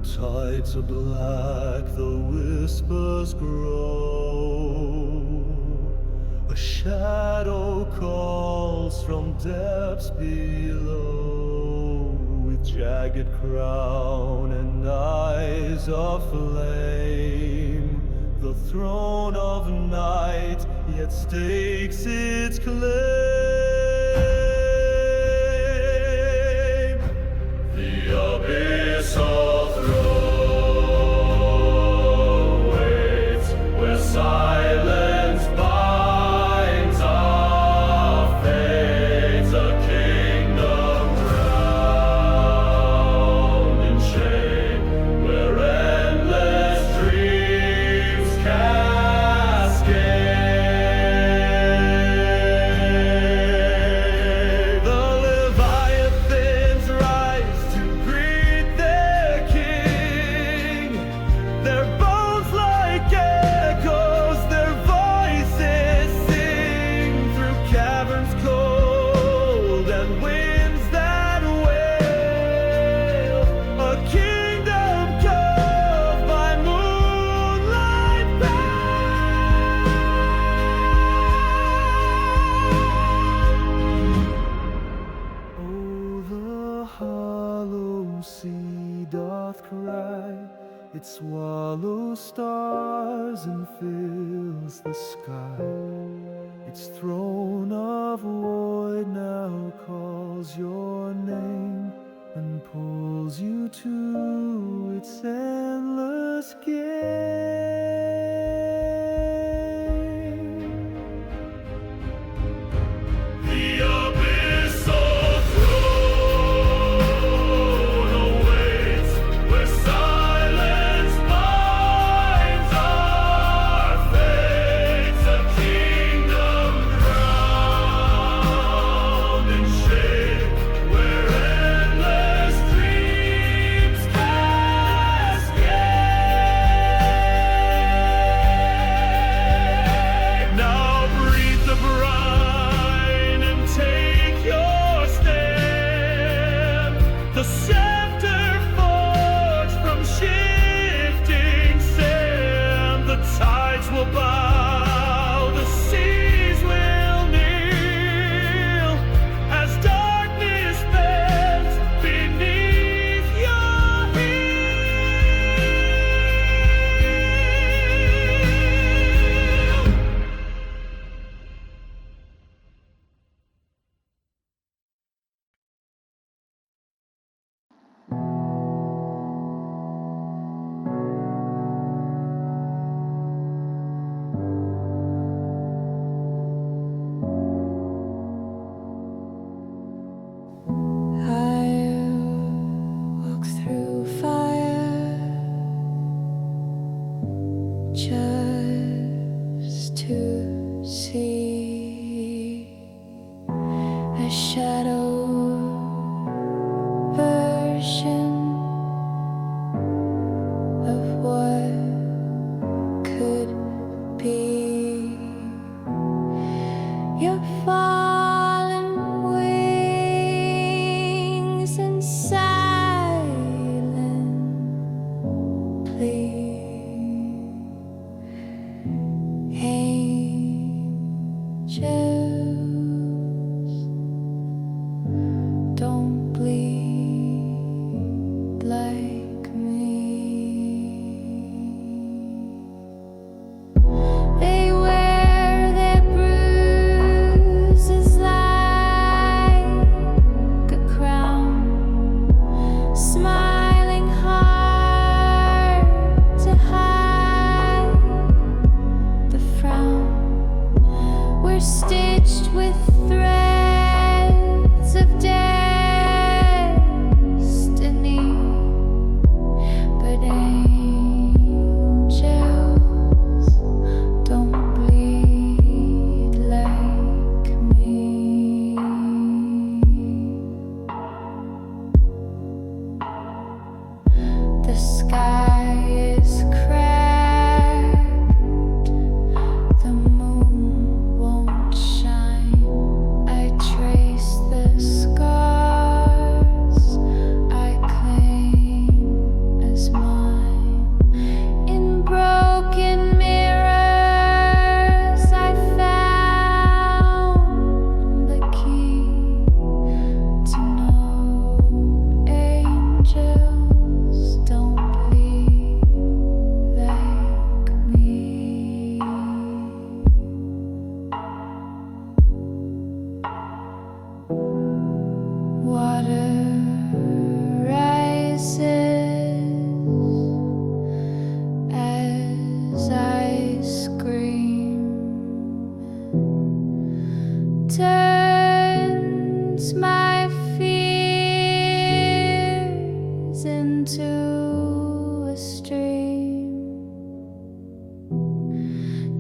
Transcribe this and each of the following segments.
tides are black, the whispers grow. A shadow calls from depths below, with jagged crown and eyes of flame. The throne of night yet stakes its claim. The abyssal throne waits where silence binds our fates, a kingdom crowned in shade, where endless dreams cascade. The leviathans rise to greet their king, their bones like echoes, their voices sing through caverns cold and winds that wail. A kingdom carved by moonlight bound. Oh, the hollow sea doth cry, it swallows stars and fills the sky. Its throne of void now calls your name and pulls you to its endless game. The abyssal throne awaits where silence binds our fates, a kingdom crowned in shade, where endless dreams cascade. Now breathe the brine and take your stand. The scepter forged from shifting sand. The tides will bow, the seas will kneel, as darkness bends beneath your heel. I walk through fire just to see a shadow version of what could be. Your fallen wings and silently angels don't bleed like me. They wear their bruises like a crown, smiling hard to hide the frown. We're stitched with threads of destiny, but angels don't bleed like me. The sky is cracked, the moon won't shine. I trace the scar turns my fears into a stream,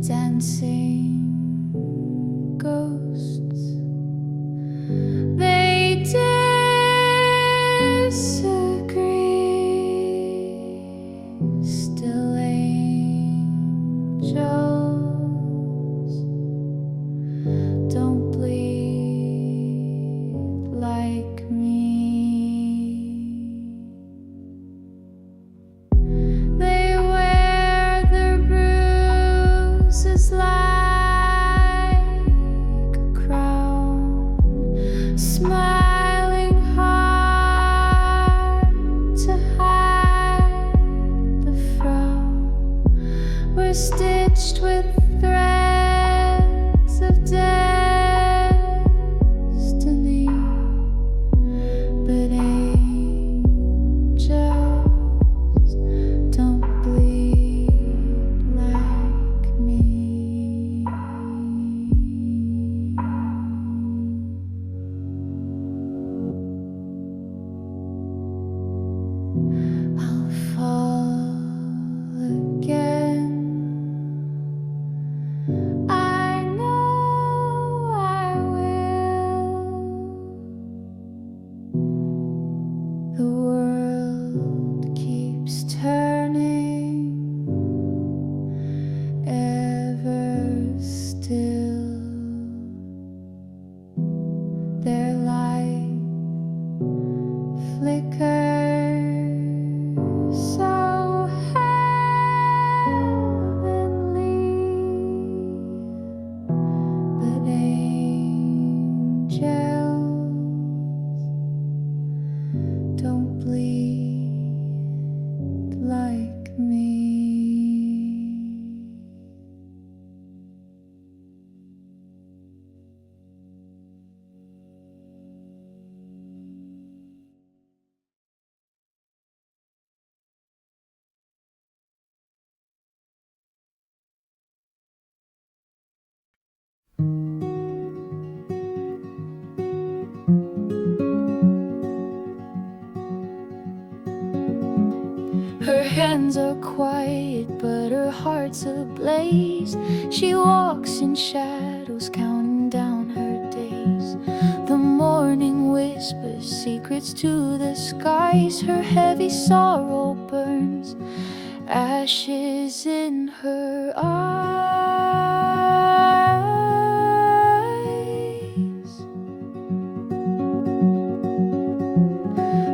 dancing ghosts. They disagree, still angels don't bleed like me. They wear their bruises like a crown, smiling hard to hide the frown. We're stitched with threads of destiny, but angels don't bleed like me. I'll fall again. I know I will. The world keeps turning ever still. Their light flickers so heavenly, but angels don't bleed like me. Her hands are quiet, but her heart's ablaze. She walks in shadows, counting down her days. The morning whispers secrets to the skies. Her heavy sorrow burns ashes in her eyes.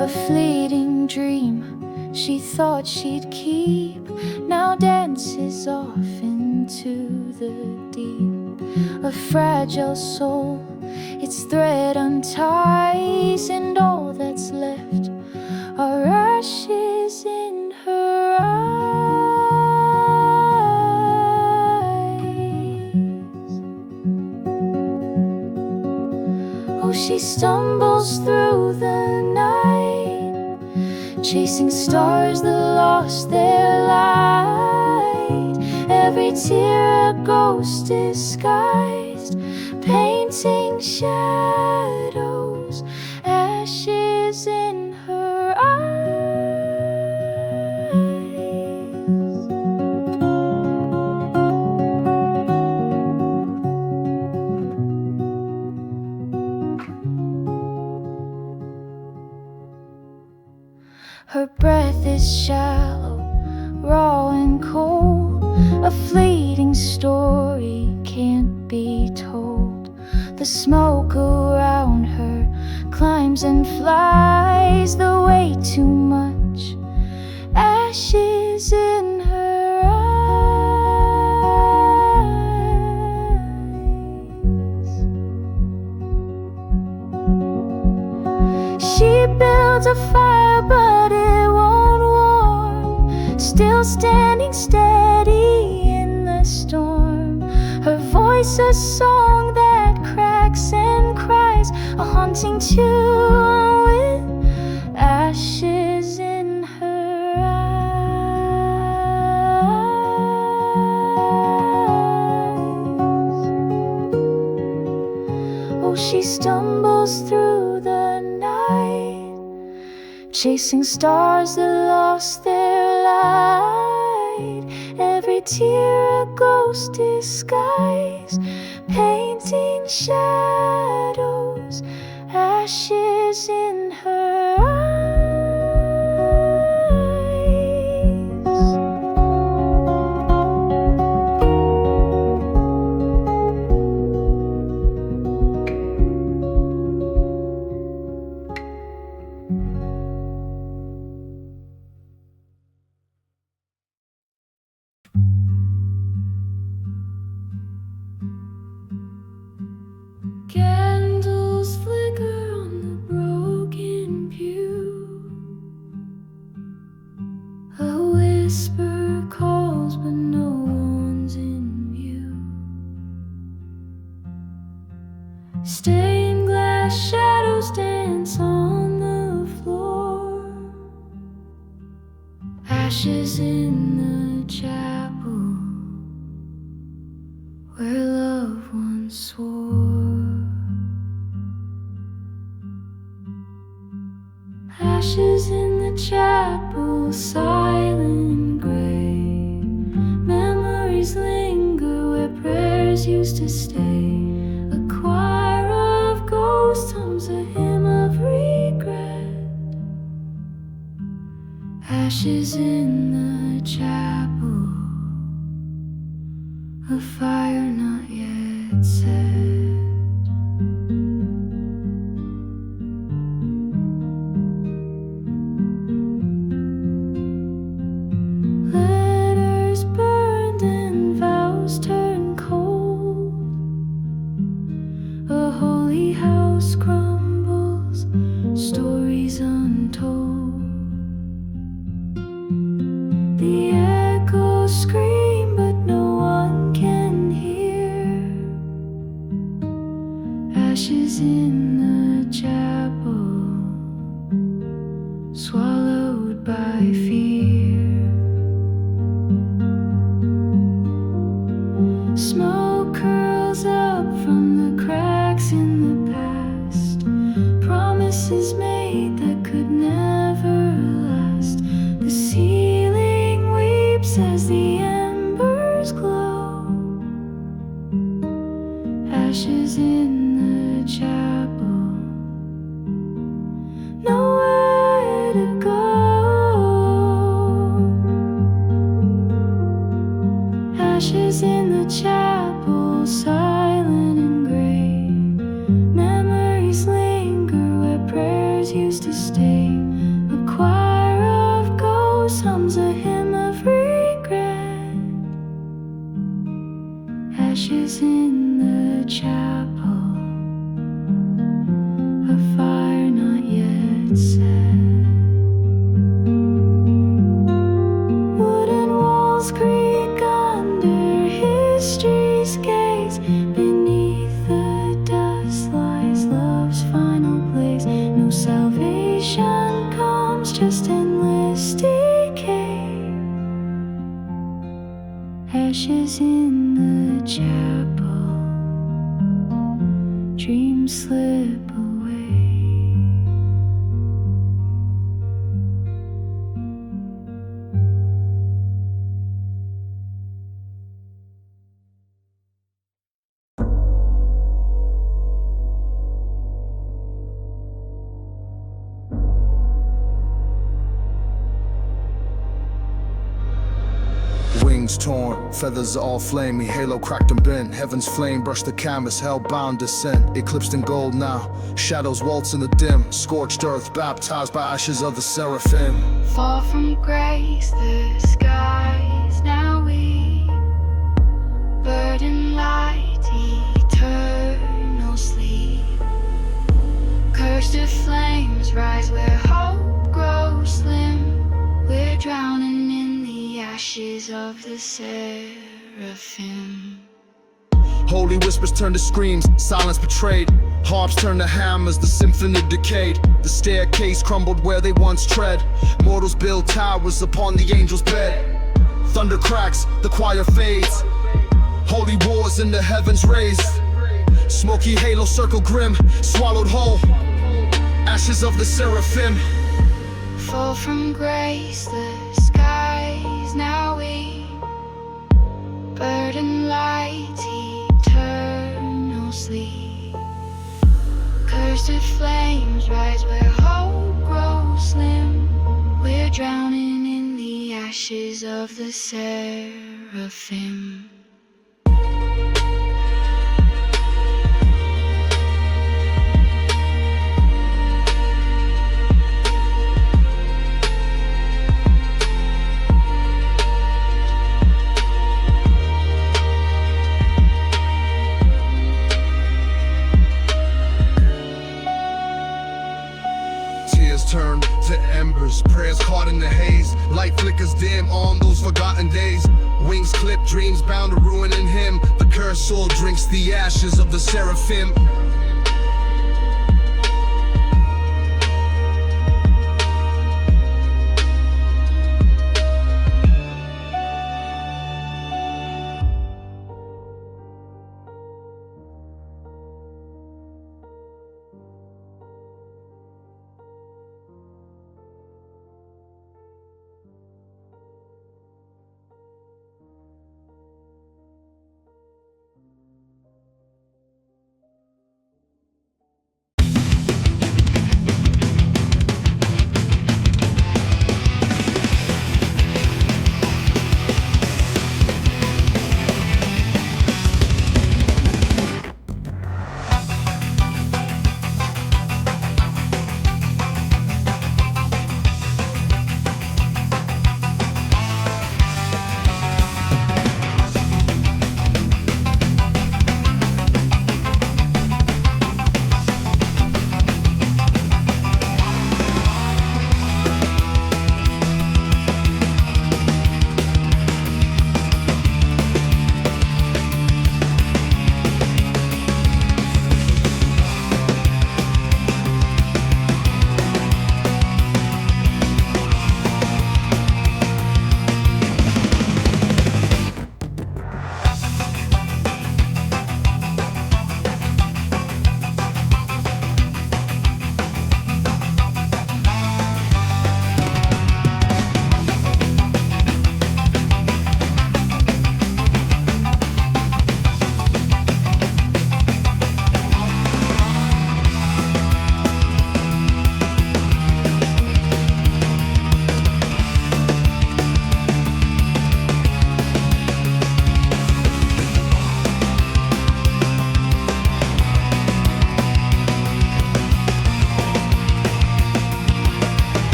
A fleeting dream she thought she'd keep now dances off into the deep. A fragile soul, its thread unties, and all that's left are ashes in her eyes. Oh, she stumbles through the night, chasing stars that lost their light. Every tear a ghost disguised, painting shadows, ashes in her eyes. Her breath is shallow, raw and cold. A fleeting story can't be told. The smoke around her climbs and flies, the way too much ashes in her eyes. She builds a fire, but it won't warm, still standing steady in the storm. Her voice a song that cracks and cries, a haunting tune with ashes in her eyes. she stumbles through the night, chasing stars that lost their light. Every tear a ghost disguise, painting shadows, ashes in her eyes. Candles flicker on the broken pew. A whisper calls, but no one's in view. Stained glass shadows dance on the floor. Ashes in the chapel where love once swore. Ashes in the chapel, silent gray. Memories linger where prayers used to stay. A choir of ghosts hums a hymn of regret. Ashes in the chapel, a fire not yet set. Letters burned and vows turned cold. A holy house crumbles, stories untold. The echoes scream, but no one can hear. Ashes in the chapel, swallowed by fear. Smoke curls up from the cracks in the past. Promises made that could never last. The ceiling weeps as the embers glow. Ashes in the chapel, nowhere to go. Ashes in the chapel, silent and gray. Memories linger where prayers used to stay. A choir of ghosts hums a hymn of regret. Ashes in the chapel, a fire not yet set. Wooden walls creak under history's gaze. Beneath the dust lies love's final place. No salvation comes, just endless decay. Ashes in the chapel, dreams slip away. Wings torn, feathers all flamey, halo cracked and bent. Heaven's flame brushed the canvas, hell-bound descent. Eclipsed in gold now, shadows waltz in the dim. Scorched earth, baptized by ashes of the seraphim. Far from grace, the skies now weep. Burden light, eternal sleep. Cursed of flames rise where hope grows slim. We're drowning in the ashes of the seraphim. Holy whispers turn to screams, silence betrayed. Harps turn to hammers, the symphony decayed. The staircase crumbled where they once tread. Mortals build towers upon the angel's bed. Thunder cracks, the choir fades. Holy wars in the heavens raised. Smoky halo circle grim, swallowed whole. Ashes of the seraphim. Fall from grace, the skies now we burden light, eternal sleep. Cursed flames rise where hope grows slim. We're drowning in the ashes of the seraphim. Turn to embers, prayers caught in the haze. Light flickers dim on those forgotten days. Wings clip, dreams bound to ruin in him. The cursed soul drinks the ashes of the seraphim.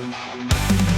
you.